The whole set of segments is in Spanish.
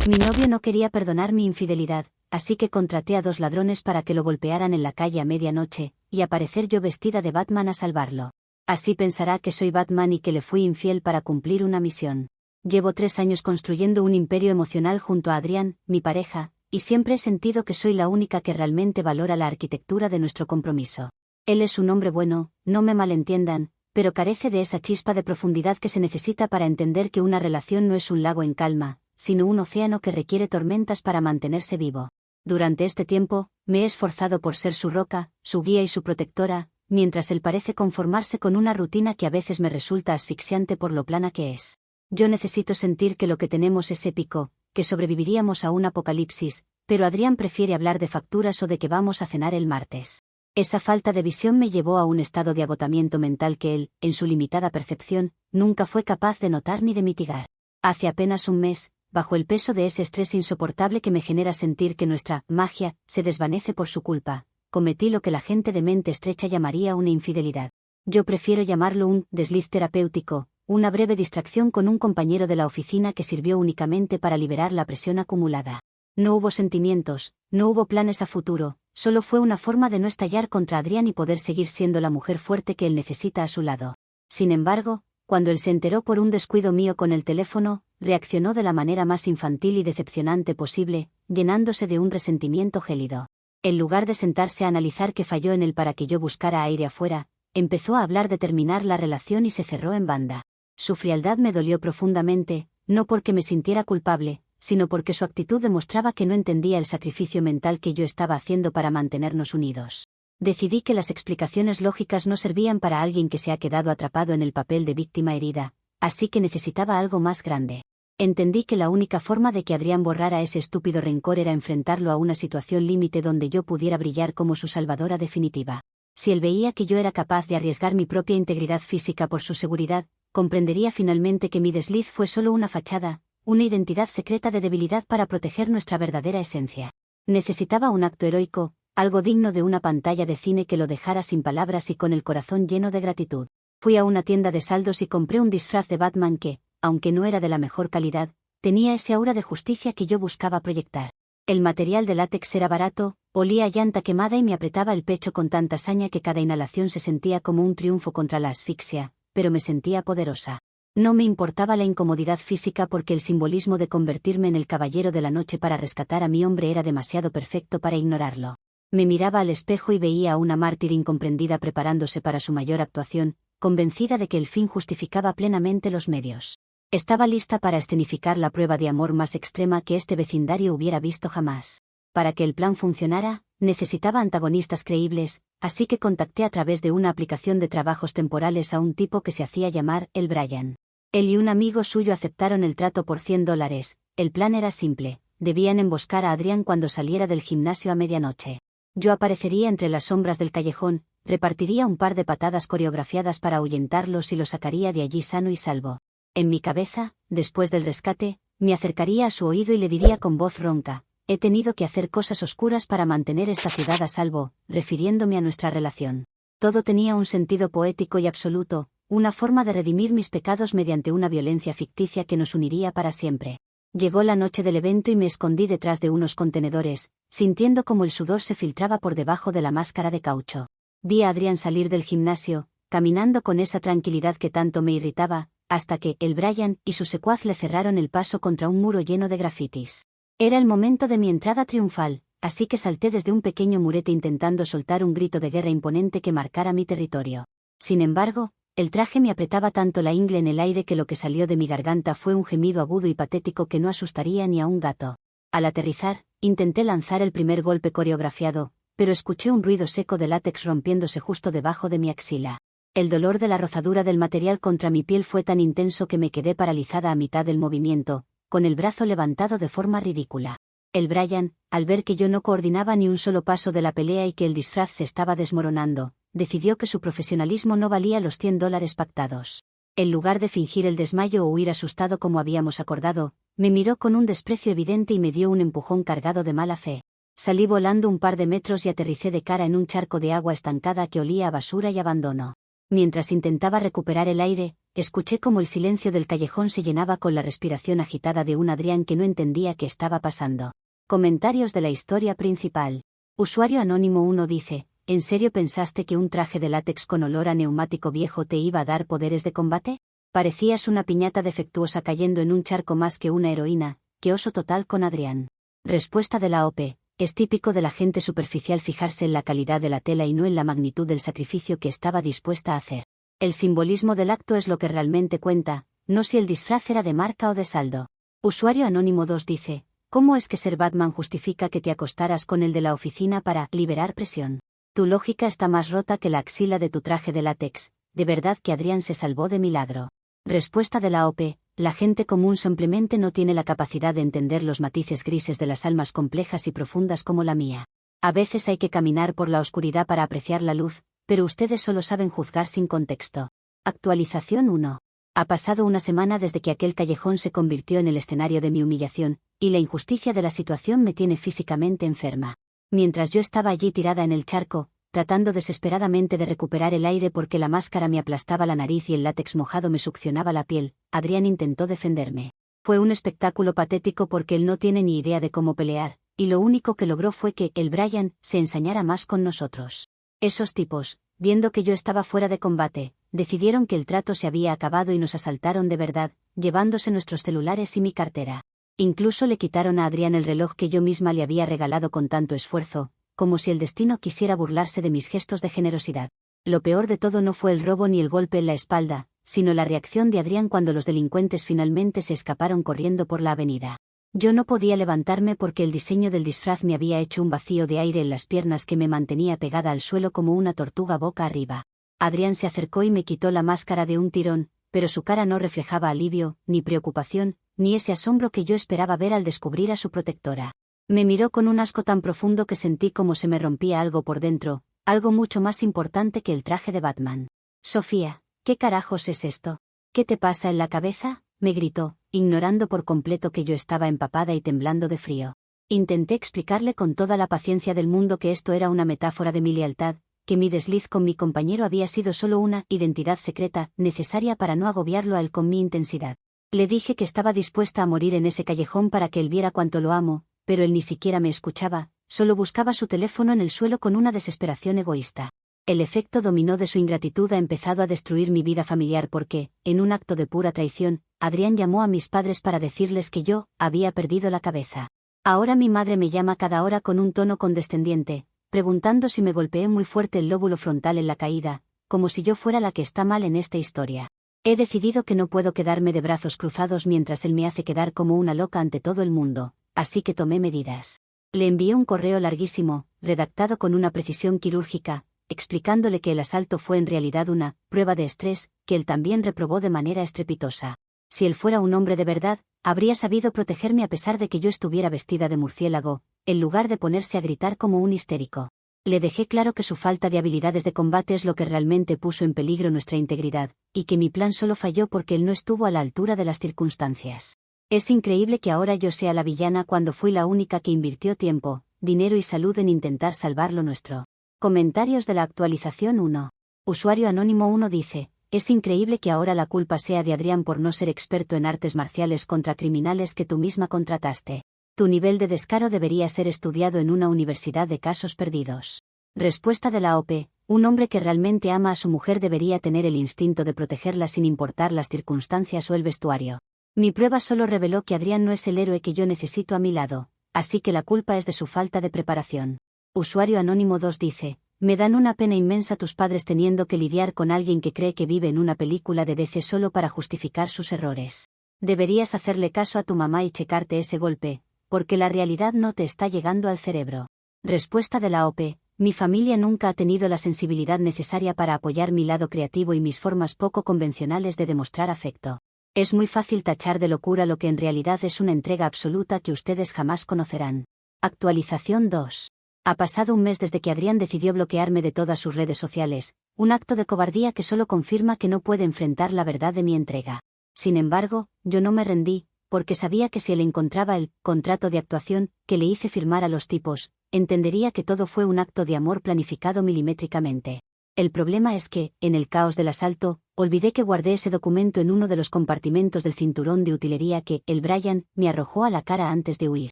Mi novio no quería perdonar mi infidelidad, así que contraté a 2 ladrones para que lo golpearan en la calle a medianoche, y aparecer yo vestida de Batman a salvarlo. Así pensará que soy Batman y que le fui infiel para cumplir una misión. Llevo 3 años construyendo un imperio emocional junto a Adrián, mi pareja, y siempre he sentido que soy la única que realmente valora la arquitectura de nuestro compromiso. Él es un hombre bueno, no me malentiendan, pero carece de esa chispa de profundidad que se necesita para entender que una relación no es un lago en calma, sino un océano que requiere tormentas para mantenerse vivo. Durante este tiempo, me he esforzado por ser su roca, su guía y su protectora, mientras él parece conformarse con una rutina que a veces me resulta asfixiante por lo plana que es. Yo necesito sentir que lo que tenemos es épico, que sobreviviríamos a un apocalipsis, pero Adrián prefiere hablar de facturas o de que vamos a cenar el martes. Esa falta de visión me llevó a un estado de agotamiento mental que él, en su limitada percepción, nunca fue capaz de notar ni de mitigar. Hace apenas un mes, bajo el peso de ese estrés insoportable que me genera sentir que nuestra magia se desvanece por su culpa, cometí lo que la gente de mente estrecha llamaría una infidelidad. Yo prefiero llamarlo un desliz terapéutico, una breve distracción con un compañero de la oficina que sirvió únicamente para liberar la presión acumulada. No hubo sentimientos, no hubo planes a futuro, solo fue una forma de no estallar contra Adrián y poder seguir siendo la mujer fuerte que él necesita a su lado. Sin embargo, cuando él se enteró por un descuido mío con el teléfono, reaccionó de la manera más infantil y decepcionante posible, llenándose de un resentimiento gélido. En lugar de sentarse a analizar qué falló en él para que yo buscara aire afuera, empezó a hablar de terminar la relación y se cerró en banda. Su frialdad me dolió profundamente, no porque me sintiera culpable, sino porque su actitud demostraba que no entendía el sacrificio mental que yo estaba haciendo para mantenernos unidos. Decidí que las explicaciones lógicas no servían para alguien que se ha quedado atrapado en el papel de víctima herida, así que necesitaba algo más grande. Entendí que la única forma de que Adrián borrara ese estúpido rencor era enfrentarlo a una situación límite donde yo pudiera brillar como su salvadora definitiva. Si él veía que yo era capaz de arriesgar mi propia integridad física por su seguridad, comprendería finalmente que mi desliz fue solo una fachada, una identidad secreta de debilidad para proteger nuestra verdadera esencia. Necesitaba un acto heroico, algo digno de una pantalla de cine que lo dejara sin palabras y con el corazón lleno de gratitud. Fui a una tienda de saldos y compré un disfraz de Batman que, aunque no era de la mejor calidad, tenía ese aura de justicia que yo buscaba proyectar. El material de látex era barato, olía a llanta quemada y me apretaba el pecho con tanta saña que cada inhalación se sentía como un triunfo contra la asfixia, pero me sentía poderosa. No me importaba la incomodidad física porque el simbolismo de convertirme en el caballero de la noche para rescatar a mi hombre era demasiado perfecto para ignorarlo. Me miraba al espejo y veía a una mártir incomprendida preparándose para su mayor actuación, convencida de que el fin justificaba plenamente los medios. Estaba lista para escenificar la prueba de amor más extrema que este vecindario hubiera visto jamás. Para que el plan funcionara, necesitaba antagonistas creíbles, así que contacté a través de una aplicación de trabajos temporales a un tipo que se hacía llamar el Brian. Él y un amigo suyo aceptaron el trato por $100. El plan era simple: debían emboscar a Adrián cuando saliera del gimnasio a medianoche. Yo aparecería entre las sombras del callejón, repartiría un par de patadas coreografiadas para ahuyentarlos y lo sacaría de allí sano y salvo. En mi cabeza, después del rescate, me acercaría a su oído y le diría con voz ronca: he tenido que hacer cosas oscuras para mantener esta ciudad a salvo, refiriéndome a nuestra relación. Todo tenía un sentido poético y absoluto, una forma de redimir mis pecados mediante una violencia ficticia que nos uniría para siempre. Llegó la noche del evento y me escondí detrás de unos contenedores, sintiendo como el sudor se filtraba por debajo de la máscara de caucho. Vi a Adrián salir del gimnasio, caminando con esa tranquilidad que tanto me irritaba, hasta que el Brian y su secuaz le cerraron el paso contra un muro lleno de grafitis. Era el momento de mi entrada triunfal, así que salté desde un pequeño murete intentando soltar un grito de guerra imponente que marcara mi territorio. Sin embargo, el traje me apretaba tanto la ingle en el aire que lo que salió de mi garganta fue un gemido agudo y patético que no asustaría ni a un gato. Al aterrizar, intenté lanzar el primer golpe coreografiado, pero escuché un ruido seco de látex rompiéndose justo debajo de mi axila. El dolor de la rozadura del material contra mi piel fue tan intenso que me quedé paralizada a mitad del movimiento, con el brazo levantado de forma ridícula. El Brian, al ver que yo no coordinaba ni un solo paso de la pelea y que el disfraz se estaba desmoronando, decidió que su profesionalismo no valía los $100 pactados. En lugar de fingir el desmayo o huir asustado como habíamos acordado, me miró con un desprecio evidente y me dio un empujón cargado de mala fe. Salí volando un par de metros y aterricé de cara en un charco de agua estancada que olía a basura y abandono. Mientras intentaba recuperar el aire, escuché cómo el silencio del callejón se llenaba con la respiración agitada de un Adrián que no entendía qué estaba pasando. Comentarios de la historia principal. Usuario Anónimo 1 dice: ¿en serio pensaste que un traje de látex con olor a neumático viejo te iba a dar poderes de combate? Parecías una piñata defectuosa cayendo en un charco más que una heroína. ¡Qué oso total con Adrián! Respuesta de la OP. Es típico de la gente superficial fijarse en la calidad de la tela y no en la magnitud del sacrificio que estaba dispuesta a hacer. El simbolismo del acto es lo que realmente cuenta, no si el disfraz era de marca o de saldo. Usuario Anónimo 2 dice: ¿cómo es que ser Batman justifica que te acostaras con el de la oficina para liberar presión? Tu lógica está más rota que la axila de tu traje de látex. De verdad que Adrián se salvó de milagro. Respuesta de la OP. La gente común simplemente no tiene la capacidad de entender los matices grises de las almas complejas y profundas como la mía. A veces hay que caminar por la oscuridad para apreciar la luz, pero ustedes solo saben juzgar sin contexto. Actualización 1. Ha pasado una semana desde que aquel callejón se convirtió en el escenario de mi humillación, y la injusticia de la situación me tiene físicamente enferma. Mientras yo estaba allí tirada en el charco, tratando desesperadamente de recuperar el aire porque la máscara me aplastaba la nariz y el látex mojado me succionaba la piel, Adrián intentó defenderme. Fue un espectáculo patético porque él no tiene ni idea de cómo pelear, y lo único que logró fue que el Brian se ensañara más con nosotros. Esos tipos, viendo que yo estaba fuera de combate, decidieron que el trato se había acabado y nos asaltaron de verdad, llevándose nuestros celulares y mi cartera. Incluso le quitaron a Adrián el reloj que yo misma le había regalado con tanto esfuerzo, como si el destino quisiera burlarse de mis gestos de generosidad. Lo peor de todo no fue el robo ni el golpe en la espalda, sino la reacción de Adrián cuando los delincuentes finalmente se escaparon corriendo por la avenida. Yo no podía levantarme porque el diseño del disfraz me había hecho un vacío de aire en las piernas que me mantenía pegada al suelo como una tortuga boca arriba. Adrián se acercó y me quitó la máscara de un tirón, pero su cara no reflejaba alivio, ni preocupación, ni ese asombro que yo esperaba ver al descubrir a su protectora. Me miró con un asco tan profundo que sentí como se me rompía algo por dentro, algo mucho más importante que el traje de Batman. Sofía, ¿qué carajos es esto? ¿Qué te pasa en la cabeza? Me gritó, ignorando por completo que yo estaba empapada y temblando de frío. Intenté explicarle con toda la paciencia del mundo que esto era una metáfora de mi lealtad, que mi desliz con mi compañero había sido solo una identidad secreta, necesaria para no agobiarlo a él con mi intensidad. Le dije que estaba dispuesta a morir en ese callejón para que él viera cuánto lo amo, pero él ni siquiera me escuchaba, solo buscaba su teléfono en el suelo con una desesperación egoísta. El efecto dominó de su ingratitud ha empezado a destruir mi vida familiar porque, en un acto de pura traición, Adrián llamó a mis padres para decirles que yo había perdido la cabeza. Ahora mi madre me llama cada hora con un tono condescendiente, preguntando si me golpeé muy fuerte el lóbulo frontal en la caída, como si yo fuera la que está mal en esta historia. He decidido que no puedo quedarme de brazos cruzados mientras él me hace quedar como una loca ante todo el mundo, así que tomé medidas. Le envié un correo larguísimo, redactado con una precisión quirúrgica, explicándole que el asalto fue en realidad una prueba de estrés, que él también reprobó de manera estrepitosa. Si él fuera un hombre de verdad, habría sabido protegerme a pesar de que yo estuviera vestida de murciélago, en lugar de ponerse a gritar como un histérico. Le dejé claro que su falta de habilidades de combate es lo que realmente puso en peligro nuestra integridad, y que mi plan solo falló porque él no estuvo a la altura de las circunstancias. Es increíble que ahora yo sea la villana cuando fui la única que invirtió tiempo, dinero y salud en intentar salvar lo nuestro. Comentarios de la actualización 1. Usuario Anónimo 1 dice: es increíble que ahora la culpa sea de Adrián por no ser experto en artes marciales contra criminales que tú misma contrataste. Tu nivel de descaro debería ser estudiado en una universidad de casos perdidos. Respuesta de la OP. Un hombre que realmente ama a su mujer debería tener el instinto de protegerla sin importar las circunstancias o el vestuario. Mi prueba solo reveló que Adrián no es el héroe que yo necesito a mi lado, así que la culpa es de su falta de preparación. Usuario Anónimo 2 dice: me dan una pena inmensa tus padres teniendo que lidiar con alguien que cree que vive en una película de DC solo para justificar sus errores. Deberías hacerle caso a tu mamá y checarte ese golpe, porque la realidad no te está llegando al cerebro. Respuesta de la OP. Mi familia nunca ha tenido la sensibilidad necesaria para apoyar mi lado creativo y mis formas poco convencionales de demostrar afecto. Es muy fácil tachar de locura lo que en realidad es una entrega absoluta que ustedes jamás conocerán. Actualización 2. Ha pasado un mes desde que Adrián decidió bloquearme de todas sus redes sociales, un acto de cobardía que solo confirma que no puede enfrentar la verdad de mi entrega. Sin embargo, yo no me rendí, porque sabía que si él encontraba el contrato de actuación que le hice firmar a los tipos, entendería que todo fue un acto de amor planificado milimétricamente. El problema es que, en el caos del asalto, olvidé que guardé ese documento en uno de los compartimentos del cinturón de utilería que el Brian me arrojó a la cara antes de huir.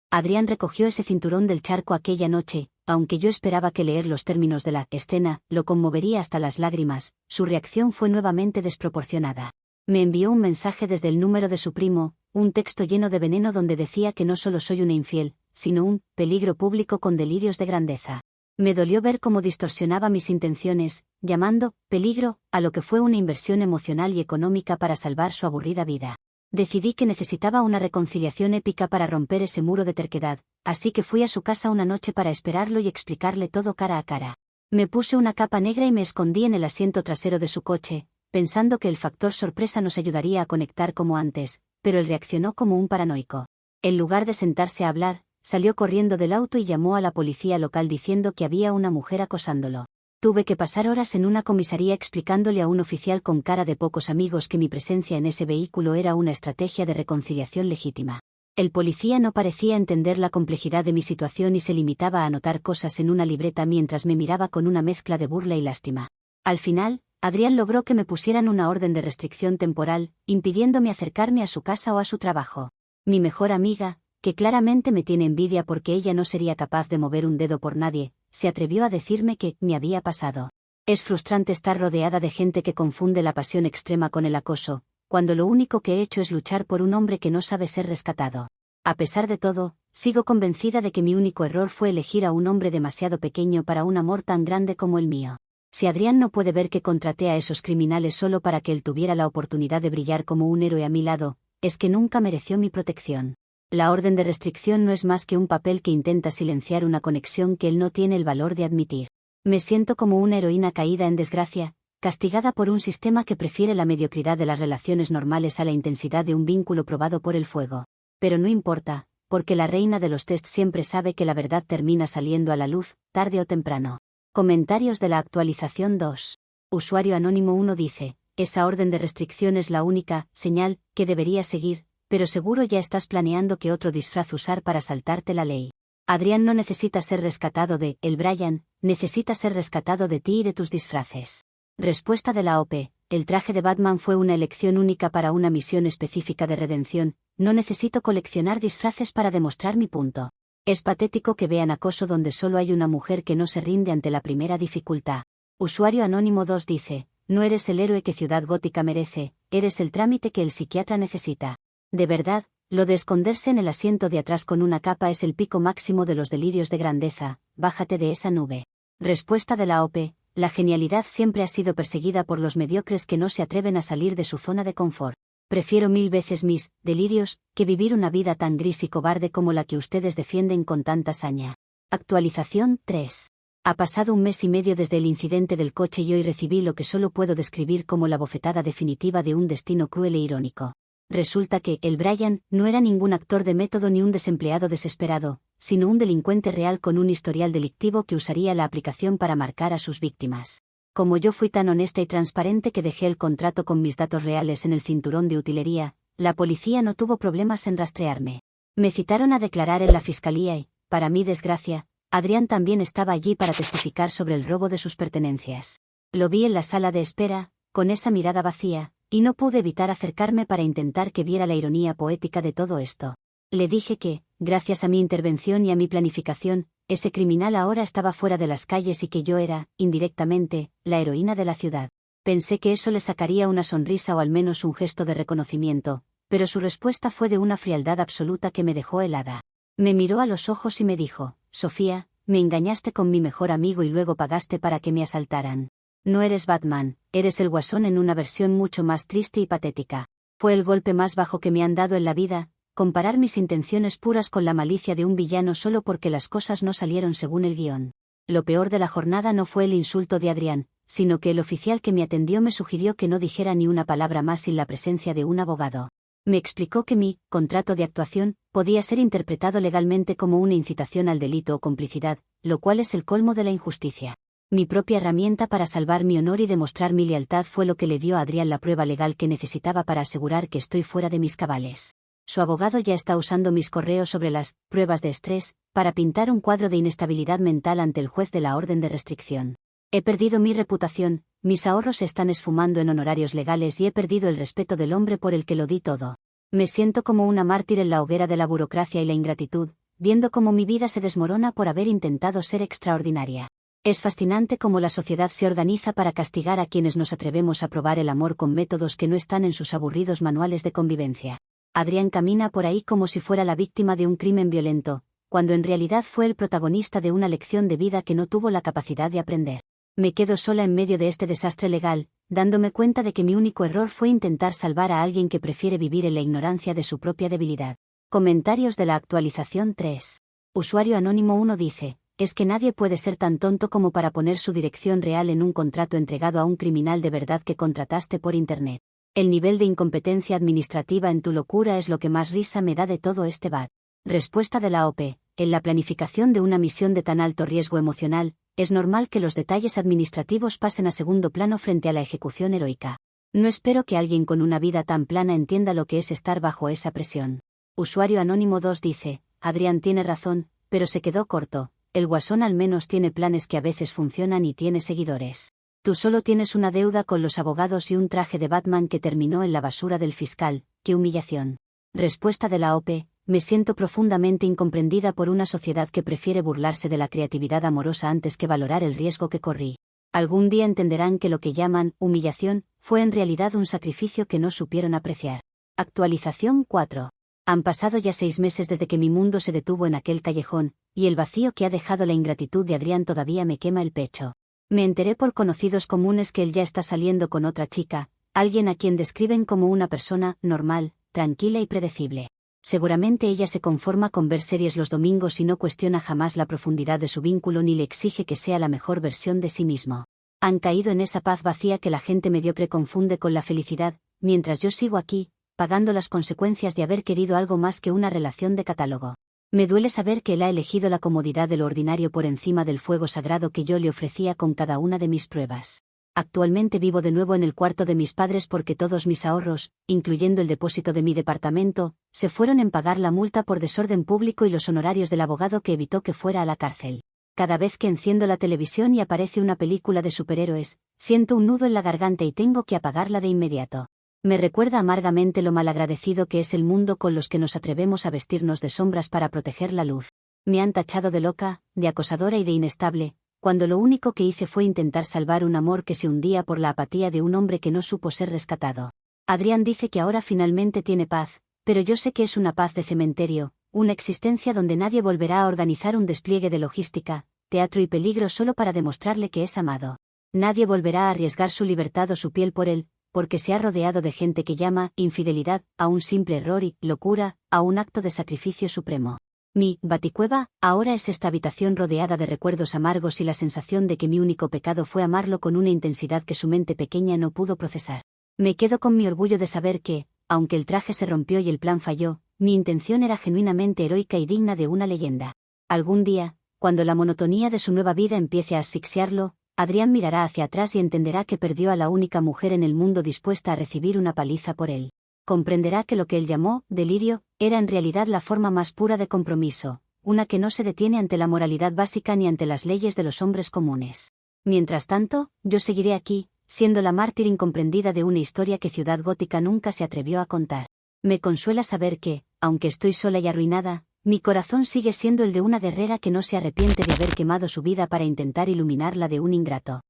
Adrián recogió ese cinturón del charco aquella noche, aunque yo esperaba que leer los términos de la escena lo conmovería hasta las lágrimas, su reacción fue nuevamente desproporcionada. Me envió un mensaje desde el número de su primo, un texto lleno de veneno donde decía que no solo soy una infiel, sino un peligro público con delirios de grandeza. Me dolió ver cómo distorsionaba mis intenciones, llamando peligro a lo que fue una inversión emocional y económica para salvar su aburrida vida. Decidí que necesitaba una reconciliación épica para romper ese muro de terquedad, así que fui a su casa una noche para esperarlo y explicarle todo cara a cara. Me puse una capa negra y me escondí en el asiento trasero de su coche, pensando que el factor sorpresa nos ayudaría a conectar como antes, pero él reaccionó como un paranoico. En lugar de sentarse a hablar, salió corriendo del auto y llamó a la policía local diciendo que había una mujer acosándolo. Tuve que pasar horas en una comisaría explicándole a un oficial con cara de pocos amigos que mi presencia en ese vehículo era una estrategia de reconciliación legítima. El policía no parecía entender la complejidad de mi situación y se limitaba a anotar cosas en una libreta mientras me miraba con una mezcla de burla y lástima. Al final, Adrián logró que me pusieran una orden de restricción temporal, impidiéndome acercarme a su casa o a su trabajo. Mi mejor amiga, que claramente me tiene envidia porque ella no sería capaz de mover un dedo por nadie, se atrevió a decirme que me había pasado. Es frustrante estar rodeada de gente que confunde la pasión extrema con el acoso, cuando lo único que he hecho es luchar por un hombre que no sabe ser rescatado. A pesar de todo, sigo convencida de que mi único error fue elegir a un hombre demasiado pequeño para un amor tan grande como el mío. Si Adrián no puede ver que contraté a esos criminales solo para que él tuviera la oportunidad de brillar como un héroe a mi lado, es que nunca mereció mi protección. La orden de restricción no es más que un papel que intenta silenciar una conexión que él no tiene el valor de admitir. Me siento como una heroína caída en desgracia, castigada por un sistema que prefiere la mediocridad de las relaciones normales a la intensidad de un vínculo probado por el fuego. Pero no importa, porque la reina de los tests siempre sabe que la verdad termina saliendo a la luz, tarde o temprano. Comentarios de la actualización 2. Usuario Anónimo 1 dice, esa orden de restricción es la única señal que deberías seguir, pero seguro ya estás planeando qué otro disfraz usar para saltarte la ley. Adrián no necesita ser rescatado de el Brian, necesita ser rescatado de ti y de tus disfraces. Respuesta de la OP. El traje de Batman fue una elección única para una misión específica de redención, no necesito coleccionar disfraces para demostrar mi punto. Es patético que vean acoso donde solo hay una mujer que no se rinde ante la primera dificultad. Usuario Anónimo 2 dice, no eres el héroe que Ciudad Gótica merece, eres el trámite que el psiquiatra necesita. De verdad, lo de esconderse en el asiento de atrás con una capa es el pico máximo de los delirios de grandeza, bájate de esa nube. Respuesta de la OP, la genialidad siempre ha sido perseguida por los mediocres que no se atreven a salir de su zona de confort. Prefiero 1000 veces mis delirios que vivir una vida tan gris y cobarde como la que ustedes defienden con tanta saña. Actualización 3. Ha pasado un mes y medio desde el incidente del coche y hoy recibí lo que solo puedo describir como la bofetada definitiva de un destino cruel e irónico. Resulta que el Brian no era ningún actor de método ni un desempleado desesperado, sino un delincuente real con un historial delictivo que usaría la aplicación para marcar a sus víctimas. Como yo fui tan honesta y transparente que dejé el contrato con mis datos reales en el cinturón de utilería, la policía no tuvo problemas en rastrearme. Me citaron a declarar en la fiscalía y, para mi desgracia, Adrián también estaba allí para testificar sobre el robo de sus pertenencias. Lo vi en la sala de espera, con esa mirada vacía, y no pude evitar acercarme para intentar que viera la ironía poética de todo esto. Le dije que, gracias a mi intervención y a mi planificación, ese criminal ahora estaba fuera de las calles y que yo era, indirectamente, la heroína de la ciudad. Pensé que eso le sacaría una sonrisa o al menos un gesto de reconocimiento, pero su respuesta fue de una frialdad absoluta que me dejó helada. Me miró a los ojos y me dijo, Sofía, me engañaste con mi mejor amigo y luego pagaste para que me asaltaran. No eres Batman, eres el Guasón en una versión mucho más triste y patética. Fue el golpe más bajo que me han dado en la vida, comparar mis intenciones puras con la malicia de un villano solo porque las cosas no salieron según el guión. Lo peor de la jornada no fue el insulto de Adrián, sino que el oficial que me atendió me sugirió que no dijera ni una palabra más sin la presencia de un abogado. Me explicó que mi contrato de actuación podía ser interpretado legalmente como una incitación al delito o complicidad, lo cual es el colmo de la injusticia. Mi propia herramienta para salvar mi honor y demostrar mi lealtad fue lo que le dio a Adrián la prueba legal que necesitaba para asegurar que estoy fuera de mis cabales. Su abogado ya está usando mis correos sobre las pruebas de estrés para pintar un cuadro de inestabilidad mental ante el juez de la orden de restricción. He perdido mi reputación, mis ahorros se están esfumando en honorarios legales y he perdido el respeto del hombre por el que lo di todo. Me siento como una mártir en la hoguera de la burocracia y la ingratitud, viendo cómo mi vida se desmorona por haber intentado ser extraordinaria. Es fascinante cómo la sociedad se organiza para castigar a quienes nos atrevemos a probar el amor con métodos que no están en sus aburridos manuales de convivencia. Adrián camina por ahí como si fuera la víctima de un crimen violento, cuando en realidad fue el protagonista de una lección de vida que no tuvo la capacidad de aprender. Me quedo sola en medio de este desastre legal, dándome cuenta de que mi único error fue intentar salvar a alguien que prefiere vivir en la ignorancia de su propia debilidad. Comentarios de la actualización 3. Usuario Anónimo 1 dice: es que nadie puede ser tan tonto como para poner su dirección real en un contrato entregado a un criminal de verdad que contrataste por internet. El nivel de incompetencia administrativa en tu locura es lo que más risa me da de todo este bad. Respuesta de la OP. En la planificación de una misión de tan alto riesgo emocional, es normal que los detalles administrativos pasen a segundo plano frente a la ejecución heroica. No espero que alguien con una vida tan plana entienda lo que es estar bajo esa presión. Usuario Anónimo 2 dice: Adrián tiene razón, pero se quedó corto. El Guasón al menos tiene planes que a veces funcionan y tiene seguidores. Tú solo tienes una deuda con los abogados y un traje de Batman que terminó en la basura del fiscal. ¡Qué humillación! Respuesta de la OP. Me siento profundamente incomprendida por una sociedad que prefiere burlarse de la creatividad amorosa antes que valorar el riesgo que corrí. Algún día entenderán que lo que llaman humillación fue en realidad un sacrificio que no supieron apreciar. Actualización 4. Han pasado ya 6 meses desde que mi mundo se detuvo en aquel callejón, y el vacío que ha dejado la ingratitud de Adrián todavía me quema el pecho. Me enteré por conocidos comunes que él ya está saliendo con otra chica, alguien a quien describen como una persona normal, tranquila y predecible. Seguramente ella se conforma con ver series los domingos y no cuestiona jamás la profundidad de su vínculo ni le exige que sea la mejor versión de sí mismo. Han caído en esa paz vacía que la gente mediocre confunde con la felicidad, mientras yo sigo aquí, pagando las consecuencias de haber querido algo más que una relación de catálogo. Me duele saber que él ha elegido la comodidad de lo ordinario por encima del fuego sagrado que yo le ofrecía con cada una de mis pruebas. Actualmente vivo de nuevo en el cuarto de mis padres porque todos mis ahorros, incluyendo el depósito de mi departamento, se fueron en pagar la multa por desorden público y los honorarios del abogado que evitó que fuera a la cárcel. Cada vez que enciendo la televisión y aparece una película de superhéroes, siento un nudo en la garganta y tengo que apagarla de inmediato. Me recuerda amargamente lo malagradecido que es el mundo con los que nos atrevemos a vestirnos de sombras para proteger la luz. Me han tachado de loca, de acosadora y de inestable, cuando lo único que hice fue intentar salvar un amor que se hundía por la apatía de un hombre que no supo ser rescatado. Adrián dice que ahora finalmente tiene paz, pero yo sé que es una paz de cementerio, una existencia donde nadie volverá a organizar un despliegue de logística, teatro y peligro solo para demostrarle que es amado. Nadie volverá a arriesgar su libertad o su piel por él, porque se ha rodeado de gente que llama infidelidad a un simple error y locura a un acto de sacrificio supremo. Mi baticueva ahora es esta habitación rodeada de recuerdos amargos y la sensación de que mi único pecado fue amarlo con una intensidad que su mente pequeña no pudo procesar. Me quedo con mi orgullo de saber que, aunque el traje se rompió y el plan falló, mi intención era genuinamente heroica y digna de una leyenda. Algún día, cuando la monotonía de su nueva vida empiece a asfixiarlo, Adrián mirará hacia atrás y entenderá que perdió a la única mujer en el mundo dispuesta a recibir una paliza por él. Comprenderá que lo que él llamó delirio era en realidad la forma más pura de compromiso, una que no se detiene ante la moralidad básica ni ante las leyes de los hombres comunes. Mientras tanto, yo seguiré aquí, siendo la mártir incomprendida de una historia que Ciudad Gótica nunca se atrevió a contar. Me consuela saber que, aunque estoy sola y arruinada, mi corazón sigue siendo el de una guerrera que no se arrepiente de haber quemado su vida para intentar iluminar la de un ingrato.